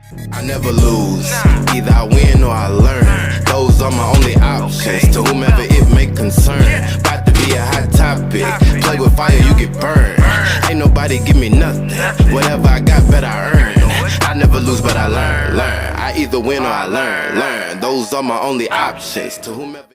I never lose, either I win or I learn. Those are my only options, to whomever it may concern. About to be a hot topic, play with fire, you get burned. Ain't nobody give me nothing, whatever I got, better I earn. I never lose, but I learn. I either win or I learn. Those are my only options, to whomever.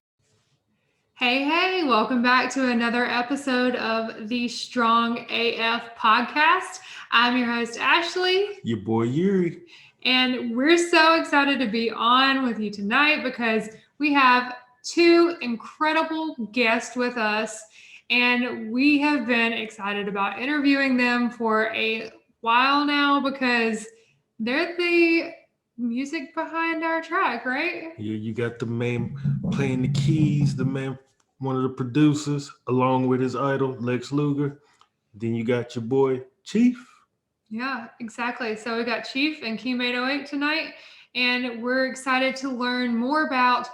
Hey, welcome back to another episode of the Strong AF podcast. I'm your host, Ashley. Your boy, Yuri. And we're so excited to be on with you tonight because we have two incredible guests with us. And we have been excited about interviewing them for a while now because they're the music behind our track, right? Yeah, you got the man playing the keys, the man, one of the producers, along with his idol, Lex Luger. Then you got your boy, Chief. Yeah, exactly. So we got Chief and Keem808 tonight, and we're excited to learn more about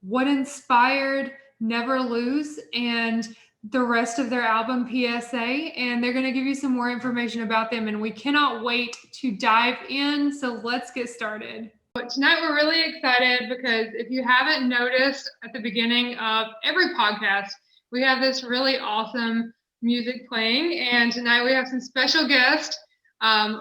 what inspired Never Lose and the rest of their album P.S.A. And they're going to give you some more information about them, and we cannot wait to dive in. So let's get started. But tonight we're really excited because if you haven't noticed at the beginning of every podcast, we have this really awesome music playing, and tonight we have some special guests.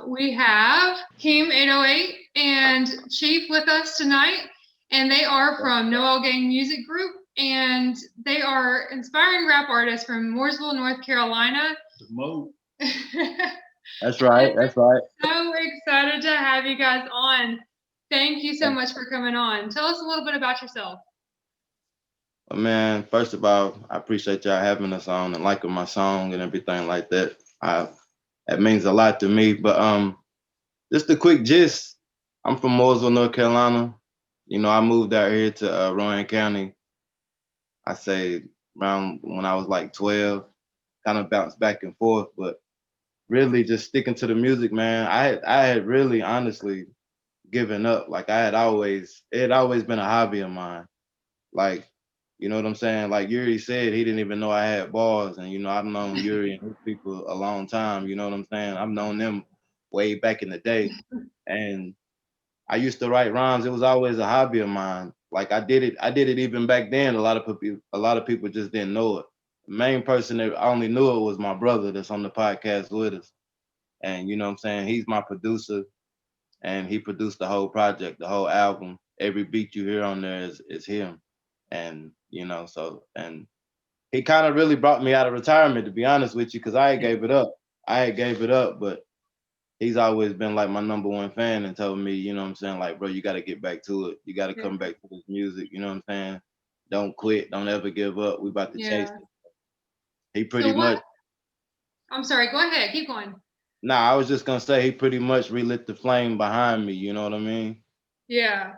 We have Keem808 and Chief with us tonight, and they are from Noel Gang Music Group, and they are inspiring rap artists from Mooresville, North Carolina. That's right. So excited to have you guys on. Thank you so much for coming on. Tell us a little bit about yourself. Well, man, first of all, I appreciate y'all having us on and liking my song and everything like that. That means a lot to me. But just a quick gist. I'm from Mooresville, North Carolina. You know, I moved out here to Rowan County. I say around when I was like 12. Kind of bounced back and forth, but really just sticking to the music, man. I had really honestly given up. Like it had always been a hobby of mine. Like, you know what I'm saying? Like Yuri said, he didn't even know I had bars. And, you know, I've known Yuri and his people a long time. You know what I'm saying? I've known them way back in the day. And I used to write rhymes. It was always a hobby of mine. Like I did it even back then. A lot of people just didn't know it. The main person that only knew it was my brother that's on the podcast with us. And you know what I'm saying? He's my producer and he produced the whole project, the whole album. Every beat you hear on there is him. And you know, and he kind of really brought me out of retirement, to be honest with you, because I had gave it up, but he's always been like my number one fan and told me, you know what I'm saying, like, bro, you got to get back to it. You got to come back to this music. You know what I'm saying? Don't quit. Don't ever give up. We about to chase it. He pretty much. I'm sorry. Go ahead. Keep going. Nah, I was just gonna say he pretty much relit the flame behind me. You know what I mean? Yeah.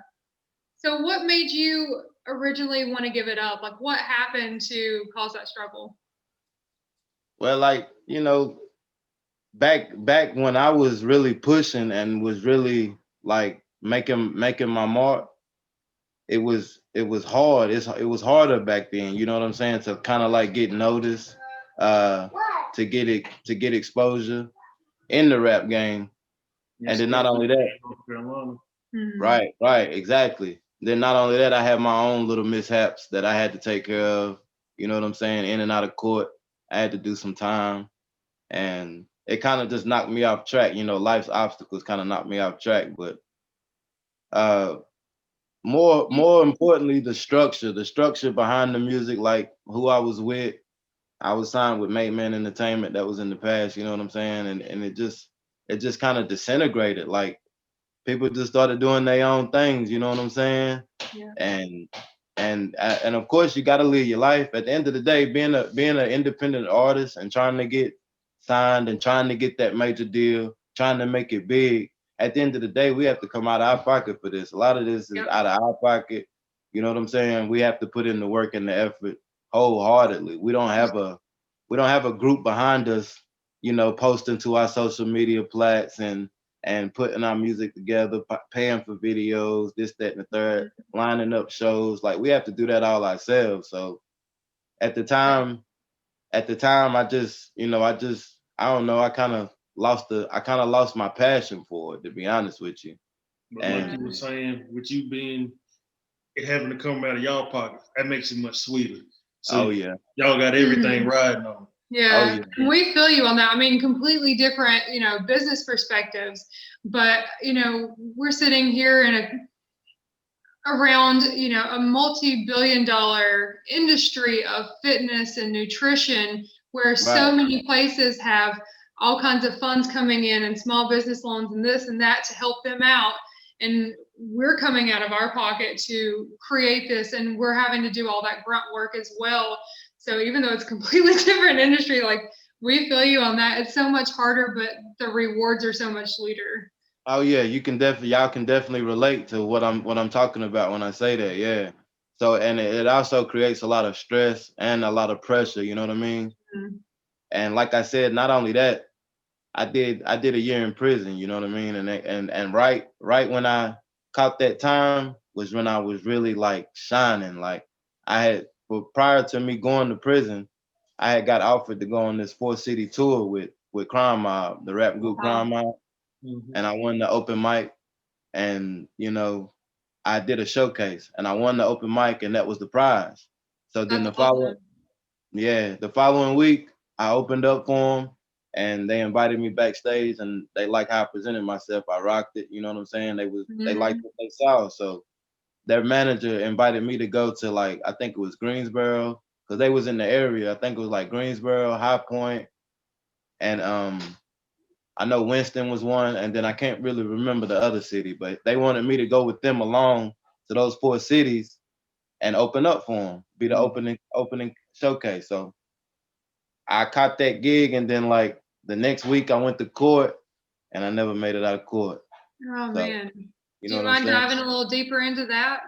So what made you originally want to give it up? Like what happened to cause that struggle? Well, like, you know, back when I was really pushing and was really like making my mark, it was hard. It was harder back then, you know what I'm saying, to kind of like get noticed, to get exposure in the rap game. Yes, and then not only that, right, exactly. Then not only that, I had my own little mishaps that I had to take care of. You know what I'm saying? In and out of court, I had to do some time, and it kind of just knocked me off track. You know, life's obstacles kind of knocked me off track. But more importantly, the structure behind the music, like who I was with. I was signed with Made Man Entertainment. That was in the past. You know what I'm saying? And it just kind of disintegrated. Like people just started doing their own things. You know what I'm saying? Yeah. And of course you got to live your life. At the end of the day, being an independent artist and trying to get signed and trying to get that major deal, trying to make it big. At the end of the day, we have to come out of our pocket for this. A lot of this is out of our pocket. You know what I'm saying? We have to put in the work and the effort wholeheartedly. We don't have a group behind us, you know, posting to our social media plats and putting our music together, paying for videos, this, that, and the third, lining up shows. Like we have to do that all ourselves. So at the time, I just, you know, I don't know, I kind of lost my passion for it, to be honest with you. But like And you were saying, with you being it having to come out of y'all pockets, that makes it much sweeter. So oh yeah, y'all got everything riding on. oh Yeah, yeah, and we feel you on that. I mean, completely different, business perspectives, but we're sitting here in around, a multi-billion-dollar industry of fitness and nutrition, where so right. many places have all kinds of funds coming in and small business loans and this and that to help them out. And we're coming out of our pocket to create this, and we're having to do all that grunt work as well. So even though it's a completely different industry, like, we feel you on that. It's so much harder, but the rewards are so much sweeter. Oh yeah, y'all can definitely relate to what I'm talking about when I say that. Yeah. So and it also creates a lot of stress and a lot of pressure. You know what I mean? Mhm. And like I said, not only that, I did a year in prison. You know what I mean? And right when I caught that time was when I was really like shining. Like I had, but prior to me going to prison, I had got offered to go on this 4 city tour with Crime Mob, the rap group Wow. Crime Mob, and I won the open mic. And I did a showcase and I won the open mic, and that was the prize. So then That's awesome. the following week I opened up for them, and they invited me backstage, and they like how I presented myself. I rocked it. You know what I'm saying? They liked Mhm. what they saw. So their manager invited me to go to, like, I think it was Greensboro, because they was in the area. I think it was like Greensboro, High Point, and I know Winston was one, and then I can't really remember the other city, but they wanted me to go with them along to those 4 cities and open up for them, be the opening showcase. So I caught that gig, and then like the next week I went to court, and I never made it out of court. Oh So man. you Do know you what I'm mind saying? diving a little deeper into that?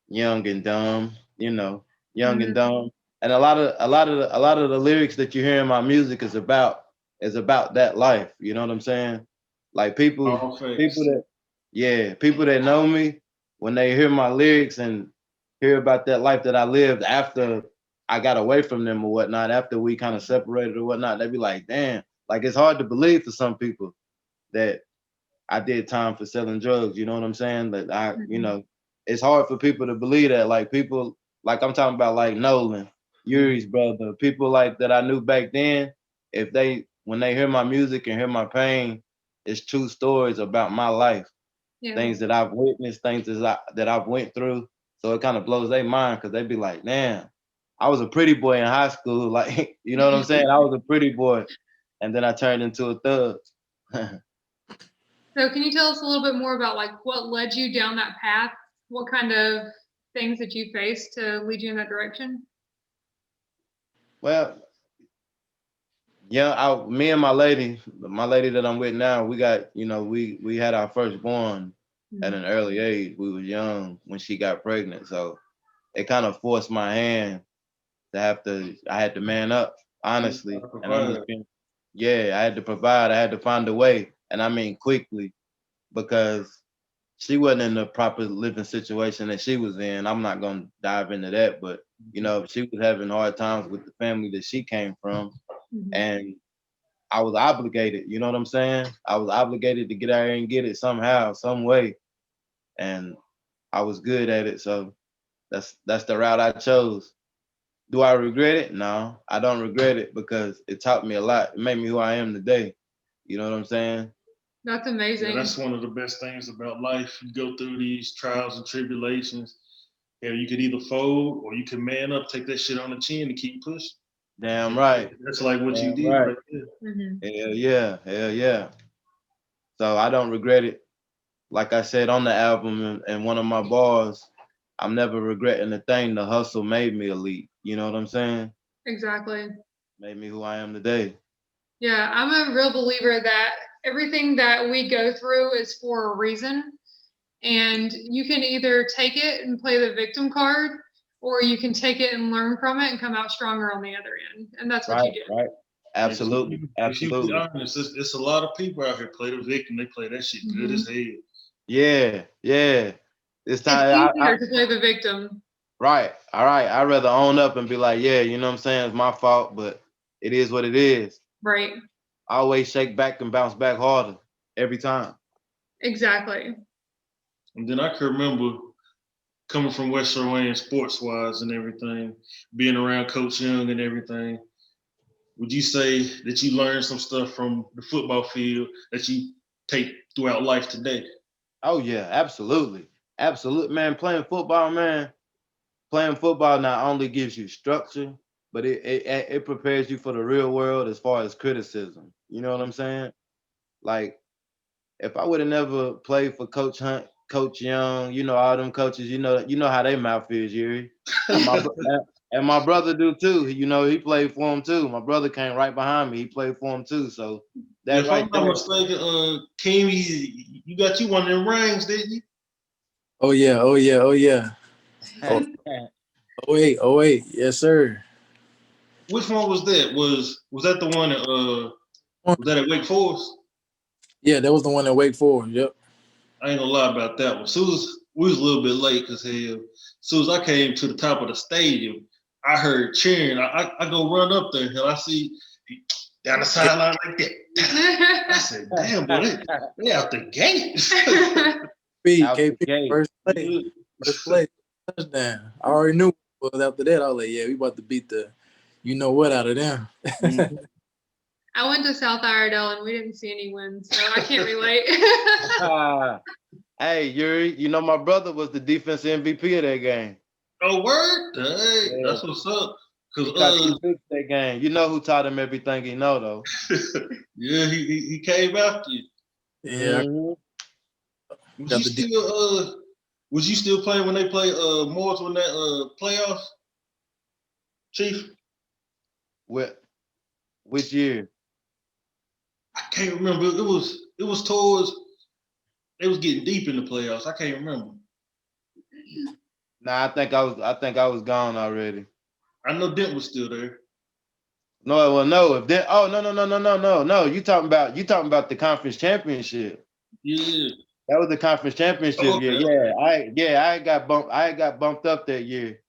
Young and dumb, young and Mhm. dumb, and a lot of the lyrics that you hear in my music is about that life. You know what I'm saying? Like All people facts. that yeah, people that know me, when they hear my lyrics and hear about that life that I lived after I got away from them or whatnot, after we kind of separated or whatnot, they be like, damn, like it's hard to believe for some people that I did time for selling drugs. You know what I'm saying? That Mhm. it's hard for people to believe that. Like people, like I'm talking about, like Nolan, Yuri's brother, people like that I knew back then. If when they hear my music and hear my pain, it's true stories about my life, Yeah. things that I've witnessed, things that I've went through. So it kind of blows their mind, because they be like, damn, I was a pretty boy in high school. Like, you know what I'm saying? I was a pretty boy, and then I turned into a thug. So can you tell us a little bit more about, like, what led you down that path? What kind of things that you faced to lead you in that direction? Well, yeah, me and my lady that I'm with now, we got, we had our firstborn at Mhm. an early age. We was young when she got pregnant, so it kind of forced my hand I had to man up, honestly. Gotta And I'm provide. just being, yeah, I had to provide, I had to find a way, and I mean quickly, because she wasn't in the proper living situation that she was in. I'm not gonna dive into that, but she was having hard times with the family that she came from, Mhm. and I was obligated. You know what I'm saying? I was obligated to get out here and get it somehow, some way, and I was good at it. So that's the route I chose. Do I regret it? No, I don't regret it, because it taught me a lot. It made me who I am today. You know what I'm saying? That's Yeah, amazing. that's one of the best things about life. You go through these trials and tribulations, and you could either fold or you can man up, take that shit on the chin, and keep pushing. Damn right. That's like what you Damn did right. right there. Mhm. Hell yeah. Hell yeah. So I don't regret it. Like I said on the album, and one of my bars, I'm never regretting a thing. The hustle made me elite. You know what I'm saying? Exactly. Made me who I am today. Yeah, I'm a real believer that everything that we go through is for a reason. And you can either take it and play the victim card, or you can take it and learn from it and come out stronger on the other end. And that's what Right, you did. right. Absolutely. If you be Absolutely. honest, it's a lot of people out here play the victim. They play that shit good as Mhm. hell. Yeah, yeah. This It's time easier to play the victim. right. All right. I'd rather own up and be like, yeah, you know what I'm saying? It's my fault, but it is what it is. Right. I always shake back and bounce back harder every time. Exactly. And then I can remember coming from Western Wayne sports wise and everything, being around Coach Young and everything. Would you say that you learned some stuff from the football field that you take throughout life today? Oh yeah, absolutely. Absolutely, man. Playing football not only gives you structure, but it prepares you for the real world as far as criticism. You know what I'm saying? Like if I would have never played for Coach Hunt, Coach Young, all them coaches, you know how they mouth is, Yuri. And my brother do too. He played for him too. My brother came right behind me. He played for him too. So that If I'm right not there. mistaken, Keem, you got you one of them rings, didn't you? Oh yeah, oh yeah, oh yeah. Oh, 08, yes sir. Which one was that? Was that the one that was that at Wake Forest? Yeah, that was the one in Wake Forest. Yep. I ain't gonna lie about that one. Soon as we was a little bit late because hell, soon as I came to the top of the stadium, I heard cheering. I go run up there and I see down the sideline like that. I said, "Damn, boy, they out the gate." P, Out the KP, Yeah. gate. first play, touchdown. I already knew. But after that, I was like, yeah, we about to beat the, you know what, out of them. Mhm. I went to South Iredell and we didn't see any wins, so I can't relate. Hey, Yuri, my brother was the defense MVP of that game. Oh, word? Hey, Yeah. that's what's up. He Cause caught them six that game. You know who taught him everything he know though. yeah, he came after you. Yeah, Mhm. I Was got you the still was you still playing when they played Mooresville in that playoffs, Chief? Which year? I can't remember. It was towards they was getting deep in the playoffs. I can't remember. Nah, I think I was gone already. I know Dent was still there. No, well, no. If then, oh no, no, no, no, no, no, no. You talking about the conference championship? Yeah. That was the conference championship Oh, year. okay. I got bumped up that year.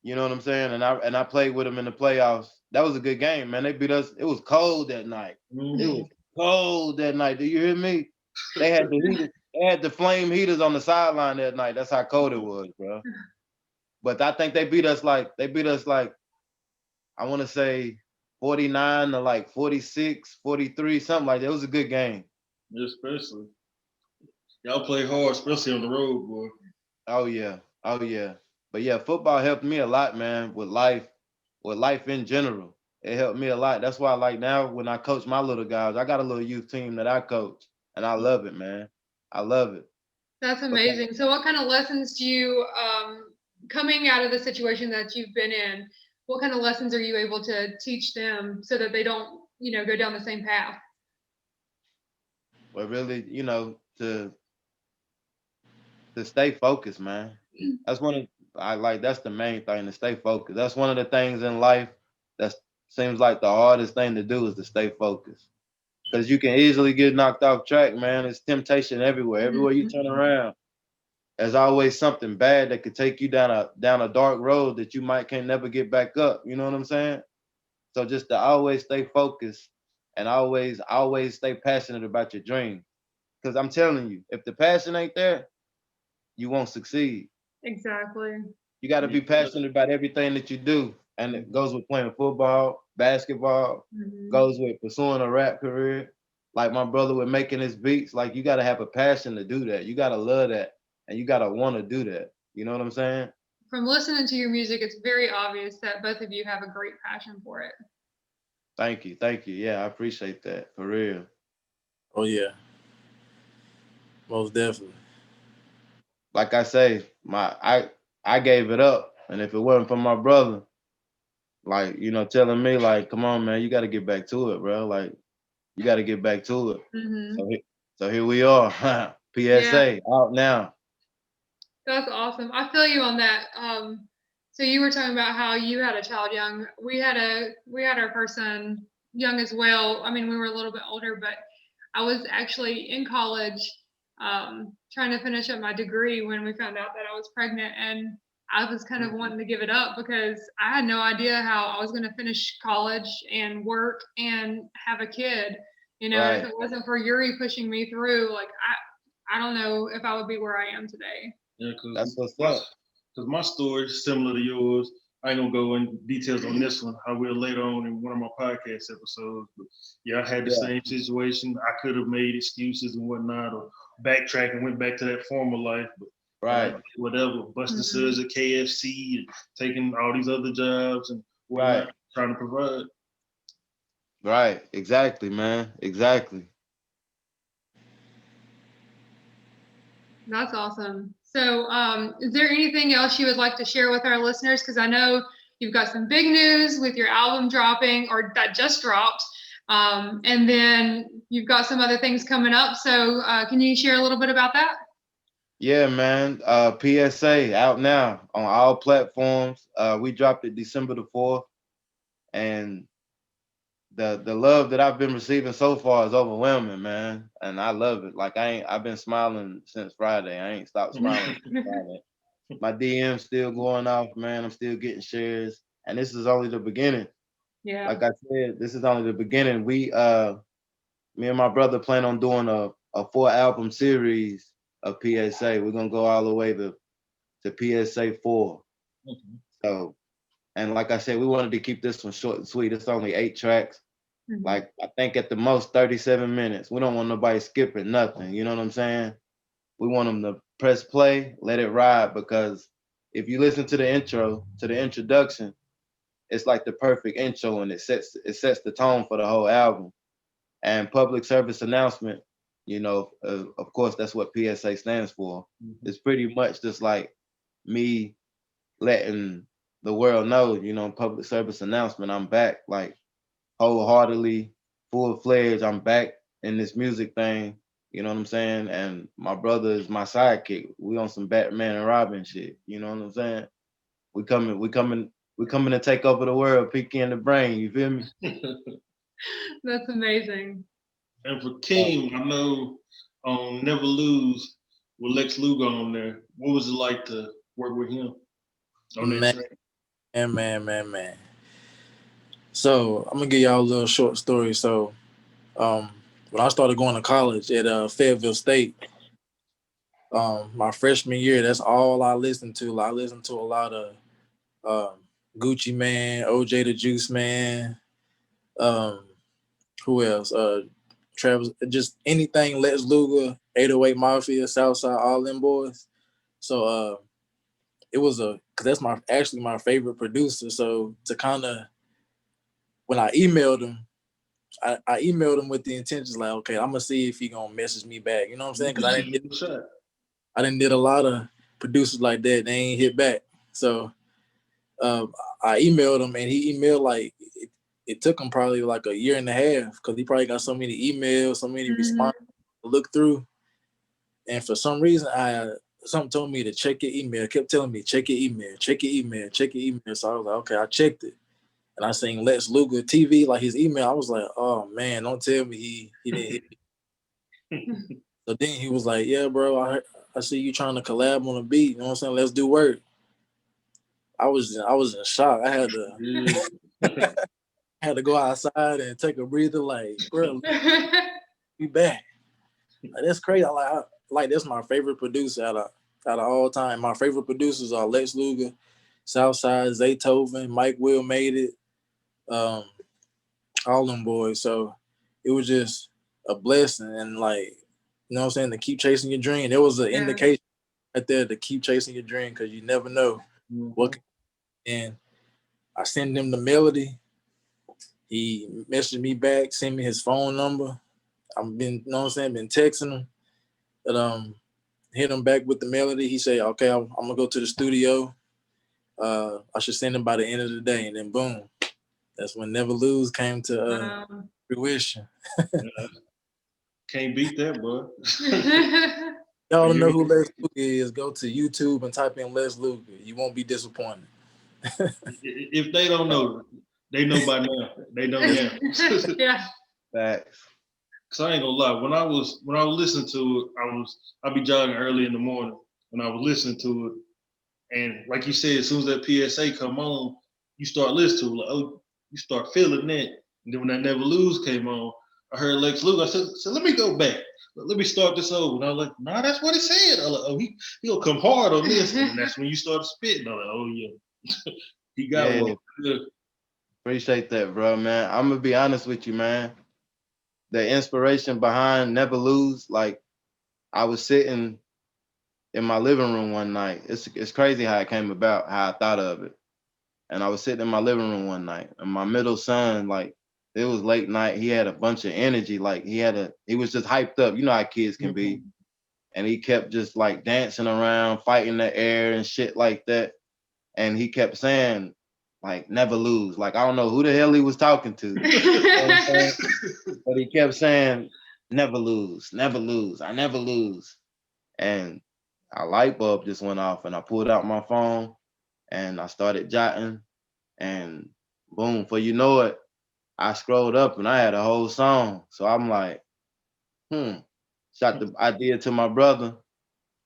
You know what I'm saying? And I played with them in the playoffs. That was a good game, man. They beat us. It was cold that night. It Mhm. was cold that night. Do you hear me? They had the heaters. They had the flame heaters on the sideline that night. That's how cold it was, bro. But I think they beat us like I want to say 49 to like 46, 43, something like that. It was a good game. Especially y'all play hard, especially on the road, boy. Oh yeah. Oh yeah. But yeah, football helped me a lot, man, with life in general. It helped me a lot. That's why like now when I coach my little guys, I got a little youth team that I coach and I love it, man. I love it. That's Because amazing. So, what kind of lessons do you, coming out of the situation that you've been in, what kind of lessons are you able to teach them so that they don't, go down the same path? we're really, to stay focused, man. That's one of I like that's the main thing to stay focused. That's one of the things in life that seems like the hardest thing to do is to stay focused. Because you can easily get knocked off track, man. It's temptation everywhere. Everywhere you turn around, there's always something bad that could take you down a dark road that you might can't never get back up. You know what I'm saying? So just to always stay focused and always stay passionate about your dream. Because I'm telling you, if the passion ain't there, you won't succeed. Exactly. You got to be Yeah. passionate about everything that you do, and it goes with playing football, basketball, Mhm. goes with pursuing a rap career. Like my brother with making his beats, like you got to have a passion to do that. You got to love that, and you got to want to do that. You know what I'm saying? From listening to your music, it's very obvious that both of you have a great passion for it. Thank you, thank you. Yeah, I appreciate that for real. oh yeah, most definitely. Like I say, I gave it up, and if it wasn't for my brother, like telling me like, come on, man, you got to get back to it, bro. Like you got to get back to it. Hmm. So here we are. Yeah, P.S.A. out now. that's awesome. I feel you on that. So you were talking about how you had a child young. We had our first son young as well. I mean, we were a little bit older, but I was actually in college, trying to finish up my degree when we found out that I was pregnant, and I was kind of wanting to give it up because I had no idea how I was going to finish college and work and have a kid. If Right. it wasn't for Yuri pushing me through, like I don't know if I would be where I am today. Yeah, That's what's up. Because my story is similar to yours. I ain't gonna go in details on this one. I will later on in one of my podcast episodes. But yeah, I had the same situation. I could have made excuses and whatnot, or backtrack and went back to that former life. But Right. whatever, busting suds at KFC and taking all these other jobs and whatnot, Right. trying to provide. Right. Exactly, man. Exactly. That's awesome. So, is there anything else you would like to share with our listeners? Because I know you've got some big news with your album dropping, or that just dropped, and then you've got some other things coming up. So, can you share a little bit about that? Yeah, man. P.S.A. out now on all platforms. We dropped it December the 4th, and the love that I've been receiving so far is overwhelming, man. And I love it. Like I've been smiling since Friday. I ain't stopped smiling since Friday. My DM's still going off, man. I'm still getting shares. And this is only the beginning. Yeah. Like I said, this is only the beginning. Me and my brother plan on doing a 4-album series of P.S.A. We're gonna go all the way to P.S.A. 4. So, and like I said, we wanted to keep this one short and sweet. It's only 8 tracks. Like I think at the most 37 minutes. We don't want nobody skipping nothing. You know what I'm saying? We want them to press play, let it ride, because if you listen to the intro, to the introduction, it's like the perfect intro, and it sets the tone for the whole album. And public service announcement, of course, that's what P.S.A. stands for. It's pretty much just like me letting the world know, public service announcement, I'm back, like wholeheartedly, full-fledged. I'm back in this music thing. You know what I'm saying? And my brother is my sidekick. We on some Batman and Robin shit. You know what I'm saying? We coming to take over the world, Peaky and the Brain. You feel me? That's amazing. And for Keem, I know on Never Lose with Lex Luger on there. What was it like to work with him on that track? Man. So I'm gonna give y'all a little short story. So when I started going to college at Fayetteville State, my freshman year, that's all I listened to. I listened to a lot of Gucci Man, OJ the Juice Man, who else? Travis, just anything Lex Luger, 808 Mafia, Southside, all them boys. So it was because that's actually my favorite producer. So to kind of, when I emailed him, I emailed him with the intentions like, okay, I'm gonna see if he gonna message me back. You know what I'm saying? Because I didn't did a lot of producers like that. They ain't hit back. So I emailed him, and he emailed like it took him probably like a year and a half because he probably got so many emails, so many responses to look through. And for some reason, something told me to check your email. It kept telling me check your email, check your email, check your email. So I was like, okay, I checked it. And I seen Lex Luger TV, like his email. I was like, oh man, don't tell me he didn't hit me. So then he was like, yeah, bro, I see you trying to collab on a beat. You know what I'm saying? Let's do work. I was in shock. I had to go outside and take a breather. Like, bro, be back. Like, that's crazy. Like that's my favorite producer out of all time. My favorite producers are Lex Luger, Southside, Zaytoven, Mike Will made it. All them boys. So it was just a blessing, and like, you know what I'm saying, to keep chasing your dream. There was an indication right there to keep chasing your dream because you never know what. And I sent him the melody. He messaged me back, sent me his phone number. I've been, you know what I'm saying, been texting him. But hit him back with the melody. He said, okay, I'm gonna go to the studio. I should send him by the end of the day, and then boom. That's when Never Lose came to fruition. Can't beat that, bro. Y'all don't know who Les Luger is, go to YouTube and type in Les Luger. You won't be disappointed. If they don't know, they know by now. They know now. Yeah. Facts. Cause I ain't gonna lie, when I was listening to it, I'd be jogging early in the morning when I was listening to it, and like you said, as soon as that P.S.A. come on, you start listening to it, like, oh, you start feeling that. And then when that Never Lose came on, I heard Lex Luger. I said let me go back. let me start this over. And I was like, nah, that's what he said. I was like, oh, he'll come hard on this. And that's when you started spitting. I was like, oh yeah. He got one. Good. Appreciate that, bro, man. I'm gonna be honest with you, man. The inspiration behind Never Lose, like I was sitting in my living room one night. It's crazy how it came about, how I thought of it. And I was sitting in my living room one night, and my middle son, like, it was late night. He had a bunch of energy. Like he was just hyped up. You know how kids can be. And he kept just like dancing around, fighting the air and shit like that. And he kept saying, like, never lose. Like, I don't know who the hell he was talking to. You know what I'm saying? But he kept saying, never lose, never lose. I never lose. And a light bulb just went off, and I pulled out my phone and I started jotting, and boom, for you know it, I scrolled up and I had a whole song. So I'm like, shot the idea to my brother.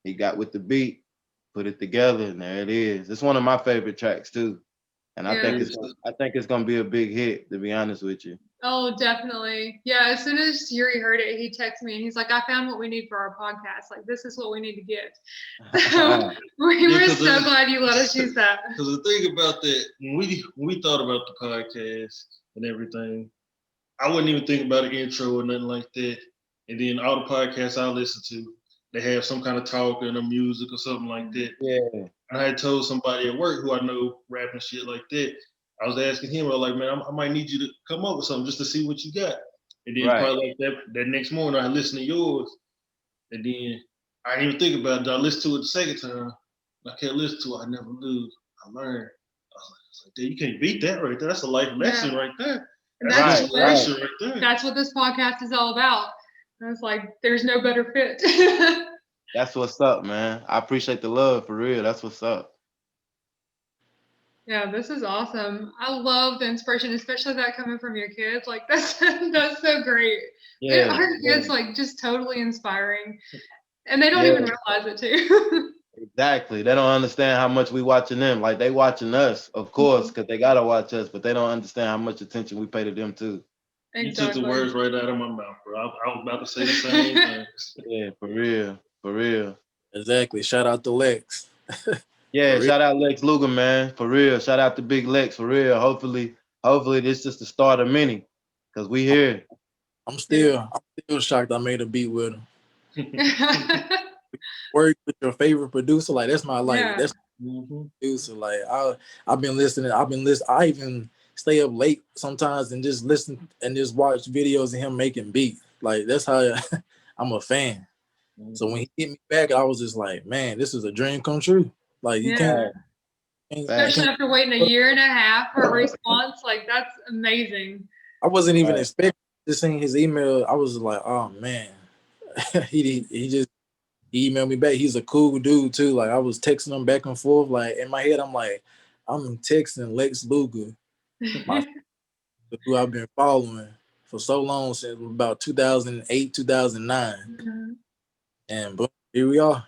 He got with the beat, put it together, and there it is. It's one of my favorite tracks too. And I think it's gonna be a big hit, to be honest with you. Oh, definitely. Yeah, as soon as Yuri heard it, he texted me and he's like, I found what we need for our podcast. Like, this is what we need to get. So we're so glad you let us use that. Because the thing about that, when we thought about the podcast and everything, I wouldn't even think about an intro or nothing like that. And then all the podcasts I listen to, they have some kind of talk and a music or something like that. Yeah. And I had told somebody at work who I know rap and shit like that. I was asking him, I was like, man, I might need you to come up with something just to see what you got. And then probably like that next morning, I listened to yours. And then I didn't even think about it. I listened to it the second time. I can't listen to it. I never lose. I learned. I was like, dude, you can't beat that right there. That's a life lesson right there. That's inspiration right there. That's what this podcast is all about. I was like, there's no better fit. That's what's up, man. I appreciate the love, for real. That's what's up. Yeah, this is awesome. I love the inspiration, especially that coming from your kids. Like that's so great. Yeah, our kids like just totally inspiring, and they don't even realize it too. Exactly. They don't understand how much we watching them. Like they watching us, of course, because they gotta watch us, but they don't understand how much attention we pay to them too. Exactly. You took the words right out of my mouth, bro. I was about to say the same thing. Yeah, for real. For real. Exactly. Shout out to Lex. Yeah, shout out Lex Luger, man. For real. Shout out to Big Lex, for real. Hopefully this is just the start of many. Cause we here. I'm still shocked I made a beat with him. Work with your favorite producer, like that's my life. Yeah. That's producer. Like I've been listening. I even stay up late sometimes and just listen and just watch videos of him making beats. Like that's how I'm a fan. So when he hit me back, I was just like, man, this is a dream come true. Like you can't. Especially after waiting a year and a half for a response, like that's amazing. I wasn't even expecting just seeing his email. I was like, oh man, he emailed me back. He's a cool dude too. Like I was texting him back and forth. Like in my head, I'm like, I'm texting Lex Luger, who I've been following for so long, since about 2008, 2009, and boom, here we are.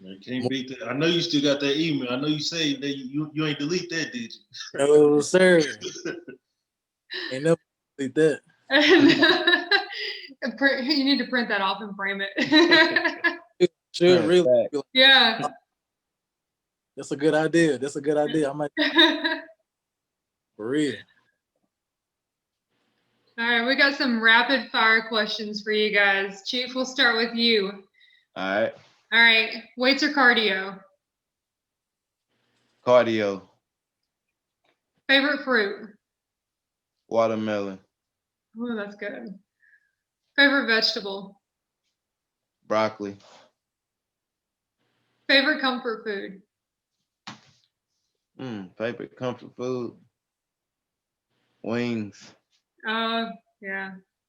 Man, can't beat that. I know you still got that email. I know you saved that. You ain't delete that, did you? No, sir. Ain't never delete that. You need to print that off and frame it. Sure, really. Yeah. That's a good idea. I might. For real. All right, we got some rapid fire questions for you guys. Chief, we'll start with you. All right. Weights or cardio? Cardio. Favorite fruit? Watermelon. Oh, that's good. Favorite vegetable? Broccoli. Favorite comfort food? Favorite comfort food? Wings. Yeah.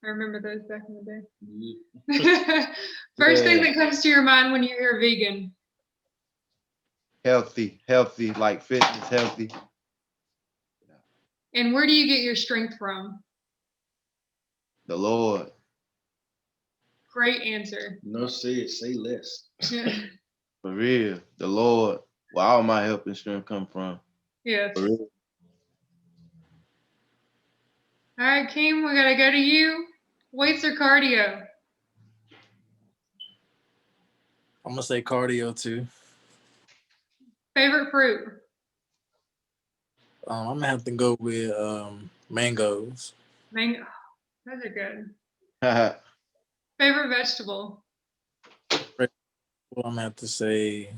I remember those back in the day. First thing that comes to your mind when you hear vegan? Healthy, like fitness, healthy. And where do you get your strength from? The Lord. Great answer. No, say less. For real, the Lord. Where all my help and strength come from. Yes. For real. All right, Keem, we gotta go to you. Weights or cardio? I'm gonna say cardio too. Favorite fruit? I'm gonna have to go with mangoes. Mango. Those are good. Hey, Favorite vegetable? I'm gonna have to say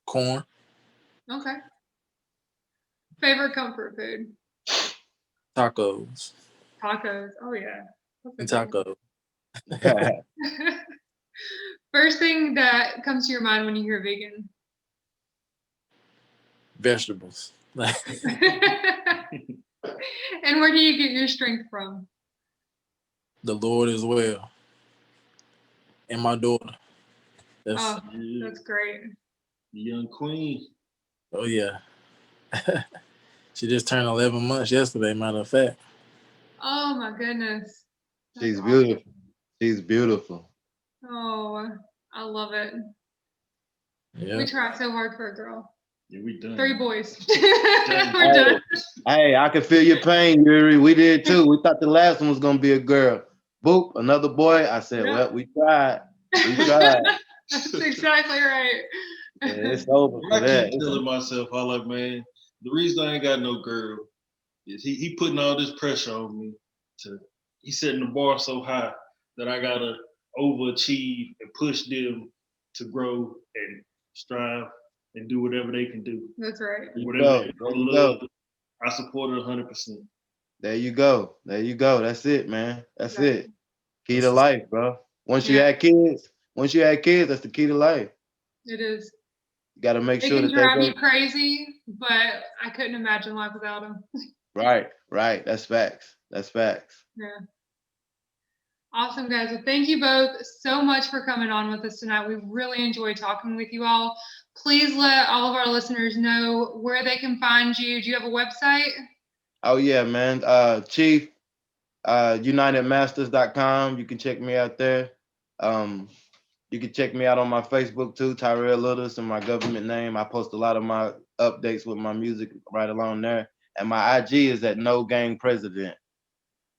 corn. Okay. Favorite comfort food? Tacos. Tacos. Oh yeah. And That's a good tacos. one. First thing that comes to your mind when you hear vegan? Vegetables. And where do you get your strength from? The Lord as well. And my daughter. Oh, Yeah, that's great. the young queen. Oh yeah. She just turned 11 months yesterday, matter of fact. Oh my goodness. That's she's awesome. beautiful. She's beautiful. Oh, I love it. Yeah. We try so hard for a girl. Yeah, we done. 3 boys. Done. We're done. Hey, I can feel your pain, Yuri. We did too. We thought the last one was gonna be a girl. Boop, another boy. I said, Yeah. well, we tried. We tried. That's exactly right. Yeah, it's over I for that. keep telling myself, I like, man, the reason I ain't got no girl is he putting all this pressure on me to he's setting the bar so high that I gotta overachieve and push them to grow and strive and do whatever they can do. That's right. There you Whatever go. they There I you love, go. I support it 100%. There you go. There you go. That's it, man. That's Exactly. it. Key to life, bro. Once you Yeah, had kids, that's the key to life. it is. You got to make They sure can that they drive go you crazy, but I couldn't imagine life without them. right. Right. That's facts. That's facts. Yeah. Awesome, guys. Well, thank you both so much for coming on with us tonight. We really enjoyed talking with you all. Please let all of our listeners know where they can find you. Do you have a website? Oh yeah, man. Chief, UnitedMasters.com. You can check me out there. Um, you can check me out on my Facebook too, Tyrell Littles, and my government name. I post a lot of my updates with my music right along there. And my IG is at No Gang President,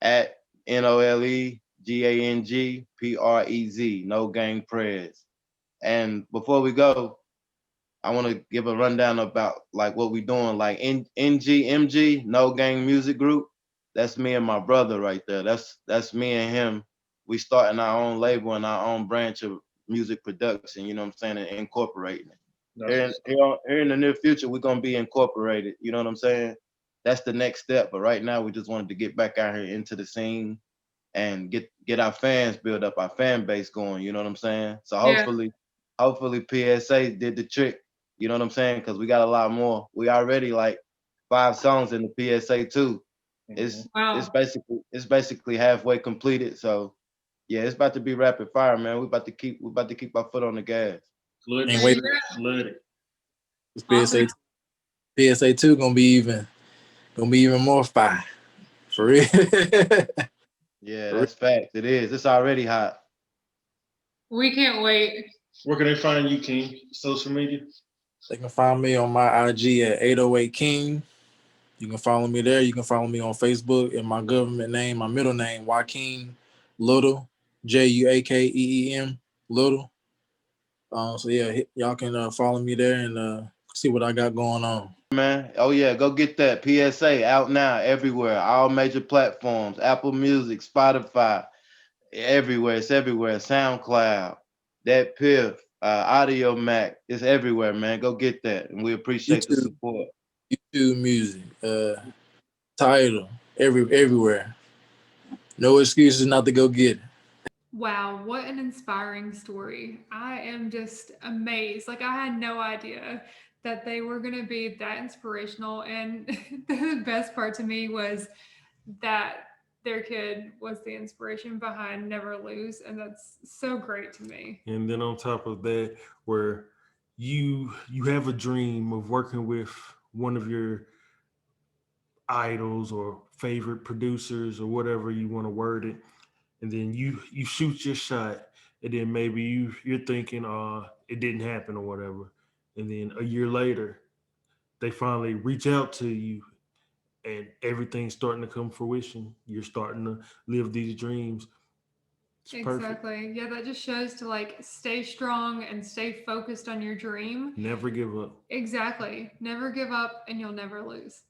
at NOLEGANGPREZ, No Gang Prez. And before we go, I want to give a rundown about like what we doing, like NGMG, No Gang Music Group. That's me and my brother right there. That's me and him. We starting our own label and our own branch of music production. You know what I'm saying? And incorporating it. That's what's Here in the near future, we're gonna be incorporated. You know what I'm saying? That's the next step. But right now, we just wanted to get back out here into the scene and get our fans build up, our fan base going. You know what I'm saying? So Yeah. hopefully P.S.A. did the trick. You know what I'm saying? Because we got a lot more. We already like 5 songs in the P.S.A. too. It's Wow. it's basically halfway completed. So yeah, it's about to be rapid fire, man. We about to keep our foot on the gas. flooded. And wait, Flooded. Awesome. PSA 2 gonna be even more fire. For real. Yeah, that's facts. It is. It's already hot. We can't wait. Where can they find you, King? Social media? They can find me on my IG at 808 King. You can follow me there. You can follow me on Facebook and my government name, my middle name, Joaquin Little, JUAKEEM Little. So yeah, y'all can follow me there and see what I got going on. Man, oh yeah, go get that P.S.A. out now everywhere, all major platforms, Apple Music, Spotify, everywhere. It's everywhere. SoundCloud, that Piff, Audio Mac, it's everywhere, man. Go get that, and we appreciate the support. YouTube Music, Tidal, everywhere. No excuses not to go get it. Wow, what an inspiring story. I am just amazed. Like, I had no idea that they were going to be that inspirational. And the best part to me was that their kid was the inspiration behind Never Lose. And that's so great to me. And then on top of that, where you have a dream of working with one of your idols or favorite producers or whatever you want to word it, and then you shoot your shot, and then maybe you're thinking it didn't happen or whatever, and then a year later they finally reach out to you and everything's starting to come fruition. You're starting to live these dreams. It's perfect. Exactly. Yeah, that just shows to like stay strong and stay focused on your dream. Never give up. Exactly. Never give up and you'll never lose.